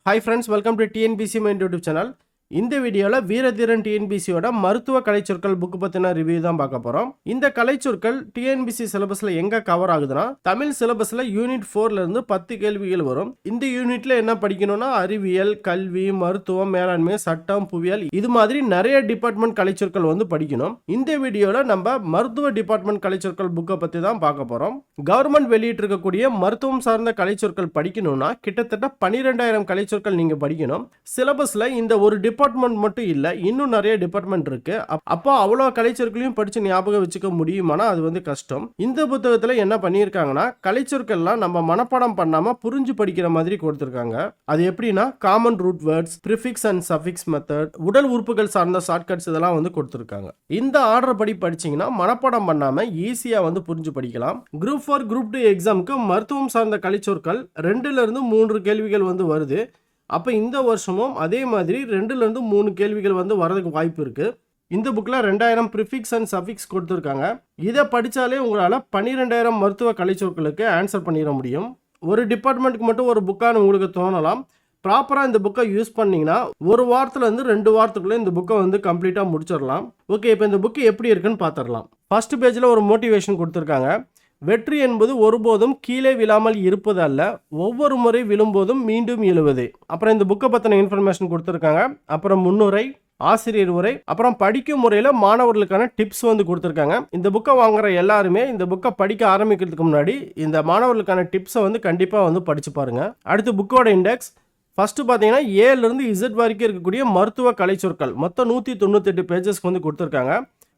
Hi friends, welcome to TNPC Mind YouTube channel. இந்த வீடியோல வீரதீரன் டிஎன்பிசியோட மருத்துவ கலைச்சொற்கள் புக் பத்தின ரிவ்யூ தான் பார்க்க போறோம். இந்த கலைச்சொற்கள் டிஎன்பிசி சிலபஸ்ல எங்க கவர் ஆகுதுன்னா தமிழ் சிலபஸ்ல யூனிட் 4ல இருந்து 10 கேள்விகள் வரும். இந்த யூனிட்ல என்ன படிக்கணும்னா அறிவியல், கல்வி, மருத்துவம், மேலாண்மை, சட்டம், புவியியல் இது மாதிரி நிறைய டிபார்ட்மெண்ட் கலைச்சொற்கள் வந்து படிக்கணும். இந்த வீடியோல நம்ம மருத்துவ டிபார்ட்மெண்ட் கலைச்சொற்கள் புக்கை பத்தி தான் பார்க்க போறோம். கவர்மெண்ட் வெளியிட்டு இருக்கக்கூடிய மருத்துவம் சார்ந்த கலைச்சொற்கள் படிக்கணும்னா கிட்டத்தட்ட 12,000 கலைச்சொற்கள் நீங்க படிக்கணும். சிலபஸ்ல இந்த ஒரு டிபார்ட்மெண்ட் மட்டும் இல்ல, இன்னும் நிறைய டிபார்ட்மெண்ட் இருக்கு. அப்போ அவ்வளோ கலைச்சொற்களையும் படிச்சு ஞாபகம் வச்சுக்க முடியுமானா அது வந்து கஷ்டம். இந்த புத்தகத்துல என்ன பண்ணியிருக்காங்கன்னா கலைச்சொற்கள்லாம் நம்ம மனப்பாடம் பண்ணாம புரிஞ்சு படிக்கிற மாதிரி கொடுத்துருக்காங்க. அது எப்படின்னா common root words, prefix and suffix method, உடல் உறுப்புகள் சார்ந்த ஷார்ட்கட்ஸ் இதெல்லாம் வந்து கொடுத்துருக்காங்க. இந்த ஆர்டர் படி படிச்சீங்கன்னா மனப்பாடம் பண்ணாம ஈஸியா வந்து புரிஞ்சு படிக்கலாம். குரூப் 4 குரூப் 2 எக்ஸாமுக்கு மருத்துவம் சார்ந்த கலைச்சொற்கள் 2ல இருந்து 3 கேள்விகள் வந்து வருது. அப்போ இந்த வருஷமும் அதே மாதிரி 2ல இருந்து 3 கேள்விகள் வந்து வரதுக்கு வாய்ப்பு இருக்கு. இந்த புக்கில் 2000 ப்ரிஃபிக்ஸ் அண்ட் சஃபிக்ஸ் கொடுத்துருக்காங்க. இதை படித்தாலே உங்களால் 12,000 மருத்துவ கலைச்சொற்களுக்கு ஆன்சர் பண்ணிட முடியும். ஒரு டிபார்ட்மெண்ட்டுக்கு மட்டும் ஒரு புக்கான்னு உங்களுக்கு தோணலாம். ப்ராப்பராக இந்த புக்கை யூஸ் பண்ணிங்கன்னா ஒரு வாரத்துலேருந்து 2 வாரத்துக்குள்ளே இந்த புக்கை வந்து கம்ப்ளீட்டாக முடிச்சிடலாம். ஓகே, இப்போ இந்த புக்கு எப்படி இருக்குன்னு பார்த்துடலாம். ஃபர்ஸ்ட் பேஜில் ஒரு மோட்டிவேஷன் கொடுத்துருக்காங்க. வெற்றி என்பது ஒருபோதும் கீழே விழாமல் இருப்பது அல்ல, ஒவ்வொரு முறை விழும்போதும் மீண்டும் எழுவது. அப்புறம் இந்த புக்கை பற்றின இன்ஃபர்மேஷன் கொடுத்துருக்காங்க. அப்புறம் முன்னுரை, ஆசிரியர் உரை, அப்புறம் படிக்கும் முறையில் மாணவர்களுக்கான டிப்ஸ் வந்து கொடுத்துருக்காங்க. இந்த புக்கை வாங்குற எல்லாருமே இந்த புக்கை படிக்க ஆரம்பிக்கிறதுக்கு முன்னாடி இந்த மாணவர்களுக்கான டிப்ஸை வந்து கண்டிப்பாக வந்து படிச்சு பாருங்க. அடுத்து புக்கோட இண்டெக்ஸ். ஃபர்ஸ்ட் பார்த்தீங்கன்னா ஏலேருந்து இசட் வரைக்கும் இருக்கக்கூடிய மருத்துவ கலைச்சொற்கள் மொத்தம் 198 பேஜஸ்க்கு வந்து கொடுத்துருக்காங்க.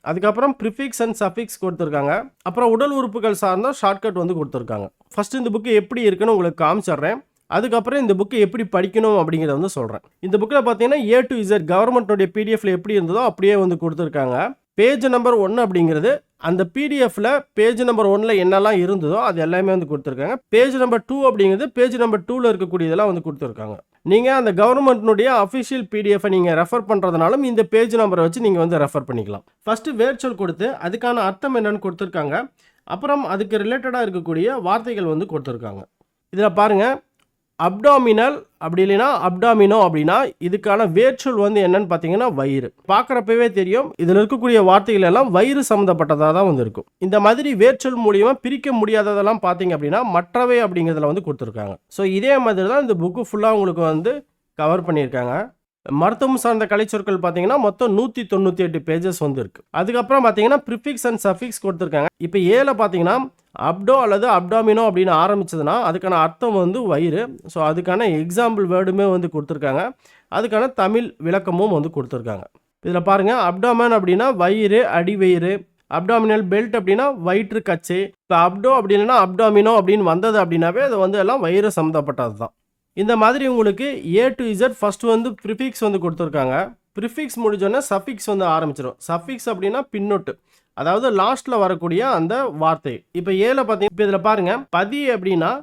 அதுக்கப்புறம் ப்ரிஃபிக்ஸ் அண்ட் சஃபிக்ஸ் கொடுத்துருக்காங்க. அப்புறம் உடல் உறுப்புகள் சார்ந்த ஷார்ட்கட் வந்து கொடுத்துருக்காங்க. ஃபர்ஸ்ட் இந்த புக்கு எப்படி இருக்குன்னு உங்களுக்கு காமிச்சிடுறேன். அதுக்கப்புறம் இந்த புக்கு எப்படி படிக்கணும் அப்படிங்கிறத வந்து சொல்கிறேன். இந்த புக்கில் பார்த்தீங்கன்னா A to Z கவர்மெண்ட்டோடைய பிடிஎஃப்ல எப்படி இருந்ததோ அப்படியே வந்து கொடுத்துருக்காங்க. பேஜ் நம்பர் 1 அப்படிங்கிறது அந்த பிடிஎஃப்ல பேஜ் நம்பர் 1ல என்னெல்லாம் இருந்ததோ அது எல்லாமே வந்து கொடுத்துருக்காங்க. பேஜ் நம்பர் 2 அப்படிங்கிறது பேஜ் நம்பர் 2ல இருக்கக்கூடியதெல்லாம் வந்து கொடுத்துருக்காங்க. நீங்கள் அந்த கவர்மெண்ட்னுடைய அஃபிஷியல் பிடிஎஃபை நீங்கள் ரெஃபர் பண்ணுறதுனாலும் இந்த பேஜ் நம்பரை வச்சு நீங்கள் வந்து ரெஃபர் பண்ணிக்கலாம். ஃபஸ்ட்டு வேர்ச்சொல் கொடுத்து அதுக்கான அர்த்தம் என்னன்னு கொடுத்துருக்காங்க. அப்புறம் அதுக்கு ரிலேட்டடாக இருக்கக்கூடிய வார்த்தைகள் வந்து கொடுத்துருக்காங்க. இதில் பாருங்கள், அப்டாமினல் அப்படி இல்லைன்னா அப்டாமினோ அப்படின்னா இதுக்கான வேர்ச்சொல் வந்து என்னன்னு பார்த்தீங்கன்னா வயிறு. பார்க்குறப்பவே தெரியும் இதில் இருக்கக்கூடிய வார்த்தைகள் எல்லாம் வயிறு சம்மந்தப்பட்டதாக தான் வந்து இருக்கும். இந்த மாதிரி வேர்ச்சொல் மூலியமாக பிரிக்க முடியாததெல்லாம் பார்த்தீங்க அப்படின்னா மற்றவை அப்படிங்கிறதுல வந்து கொடுத்துருக்காங்க. ஸோ இதே மாதிரி தான் இந்த புக்கு ஃபுல்லாக உங்களுக்கு வந்து கவர் பண்ணியிருக்காங்க. மருத்துவம் சார்ந்த கலைச்சொற்கள் பார்த்தீங்கன்னா மொத்தம் 198 பேஜஸ் வந்து இருக்கு. அதுக்கப்புறம் பார்த்தீங்கன்னா ப்ரிஃபிக்ஸ் அண்ட் சஃபிக்ஸ் கொடுத்துருக்காங்க. இப்போ ஏல பார்த்தீங்கன்னா அப்டோ அல்லது அப்டாமினோ அப்படின்னு ஆரம்பிச்சதுன்னா அதுக்கான அர்த்தம் வந்து வயிறு. ஸோ அதுக்கான எக்ஸாம்பிள் வேர்டுமே வந்து கொடுத்துருக்காங்க. அதுக்கான தமிழ் விளக்கமும் வந்து கொடுத்துருக்காங்க. இதில் பாருங்கள், அப்டாமன் அப்படின்னா வயிறு, அடிவயிறு. அப்டாமினல் பெல்ட் அப்படின்னா வயிற்று கச்சை. இப்போ அப்டோ அப்படின்னா அப்டாமினோ அப்படின்னு வந்தது அப்படின்னாவே அது வந்து எல்லாம் வயிறு சம்மந்தப்பட்டது தான். இந்த மாதிரி உங்களுக்கு A to Z ஃபர்ஸ்ட் வந்து ப்ரிஃபிக்ஸ் வந்து கொடுத்துருக்காங்க. ப்ரிஃபிக்ஸ் முடிஞ்சோன்னா சஃபிக்ஸ் வந்து ஆரம்பிச்சிடும். சஃபிக்ஸ் அப்படின்னா பின்னொட்டு, அதாவது லாஸ்ட்ல வரக்கூடிய அந்த வார்த்தை. இப்போ ஏல பார்த்தீங்கன்னா இப்போ இதில் பாருங்க, பதி அப்படின்னா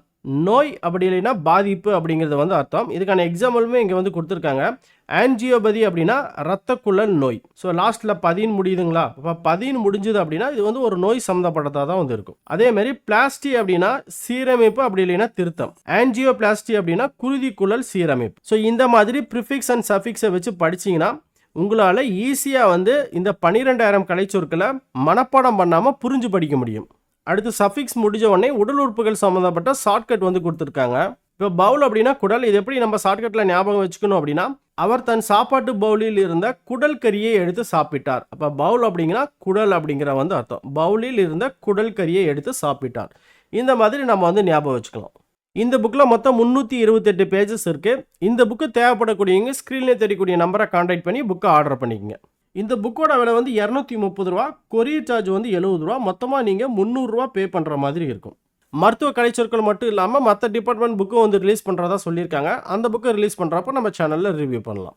நோய், அப்படி இல்லைன்னா பாதிப்பு அப்படிங்கிறது வந்து அர்த்தம். இதுக்கான எக்ஸாம்பிளுமே இங்கே வந்து கொடுத்துருக்காங்க. ஆன்ஜியோபதி அப்படின்னா ரத்த குழல் நோய். ஸோ லாஸ்ட்டில் பதின்னு முடியுதுங்களா? இப்போ பதின்னு முடிஞ்சுது அப்படின்னா இது வந்து ஒரு நோய் சம்மந்தப்பட்டதாக தான் வந்து இருக்கும். அதே மாதிரி பிளாஸ்டி அப்படின்னா சீரமைப்பு, அப்படி இல்லைன்னா திருத்தம். ஆன்ஜியோ பிளாஸ்டி அப்படின்னா குருதி குழல் சீரமைப்பு. ஸோ இந்த மாதிரி ப்ரிஃபிக்ஸ் அண்ட் சஃபிக்ஸை வச்சு படிச்சிங்கன்னா உங்களால் ஈஸியாக வந்து இந்த 12,000 கலைச்சொற்களை மனப்பாடம் பண்ணாமல் புரிஞ்சு படிக்க முடியும். அடுத்து சஃபிக்ஸ் முடிஞ்ச உடனே உடல் உறுப்புகள் சம்மந்தப்பட்ட ஷார்ட்கட் வந்து கொடுத்துருக்காங்க. இப்போ பவுல் அப்படின்னா குடல். இது எப்படி நம்ம ஷார்ட்கட்டில் ஞாபகம் வச்சுக்கணும் அப்படின்னா அவர் தன் சாப்பாட்டு பவுலில் இருந்த குடல் கறியை எடுத்து சாப்பிட்டார். அப்போ பவுல் அப்படிங்கன்னா குடல் அப்படிங்கிற வந்து அர்த்தம். பவுலில் இருந்த குடல் கறியை எடுத்து சாப்பிட்டார். இந்த மாதிரி நம்ம வந்து ஞாபகம் வச்சுக்கலாம். இந்த புக்கில் மொத்தம் 328 பேஜஸ் இருக்குது. இந்த புக்கு தேவைப்படக்கூடியவங்க ஸ்க்ரீன்லேயே தெரியக்கூடிய நம்பரை கான்டாக்ட் பண்ணி புக்கை ஆர்டர் பண்ணிக்கோங்க. இந்த புக்கோட விலை வந்து 230 ரூபா, கொரியர் சார்ஜ் வந்து 70 ரூபா. மொத்தமாக நீங்கள் 300 ரூபா பே பண்ணுற மாதிரி இருக்கும். மருத்துவ கலைச்சொற்கள் மட்டும் இல்லாமல் மற்ற டிபார்ட்மெண்ட் புக்கும் வந்து ரிலீஸ் பண்ணுறதா சொல்லியிருக்காங்க. அந்த புக்கை ரிலீஸ் பண்ணுறப்போ நம்ம சேனலில் ரிவ்யூ பண்ணலாம்.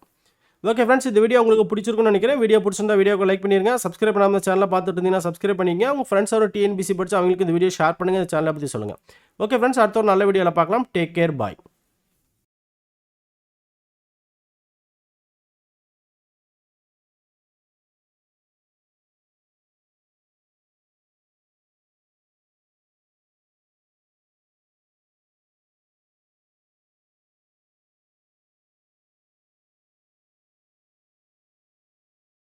ஓகே ஃப்ரெண்ட்ஸ், இந்த வீடியோ உங்களுக்கு பிடிச்சிருக்குன்னு நினைக்கிறேன். வீடியோ பிடிச்சிருந்தா வீடியோக்கு லைக் பண்ணிருங்க. சப்ஸ்கிரைப் பண்ணாமல் சேனலில் பார்த்துட்டு இருந்தீங்கன்னா சப்ஸ்கிரைப் பண்ணிங்க. உங்கள் ஃப்ரெண்ட்ஸோட டிஎன்பிசி படிச்சு அவங்களுக்கு இந்த வீடியோ ஷேர் பண்ணுங்கள். இந்த சேனலை பற்றி சொல்லுங்கள். ஓகே ஃப்ரெண்ட்ஸ், அடுத்த ஒரு நல்ல வீடியோவில் பார்க்கலாம். டேக் கேர், பாய்.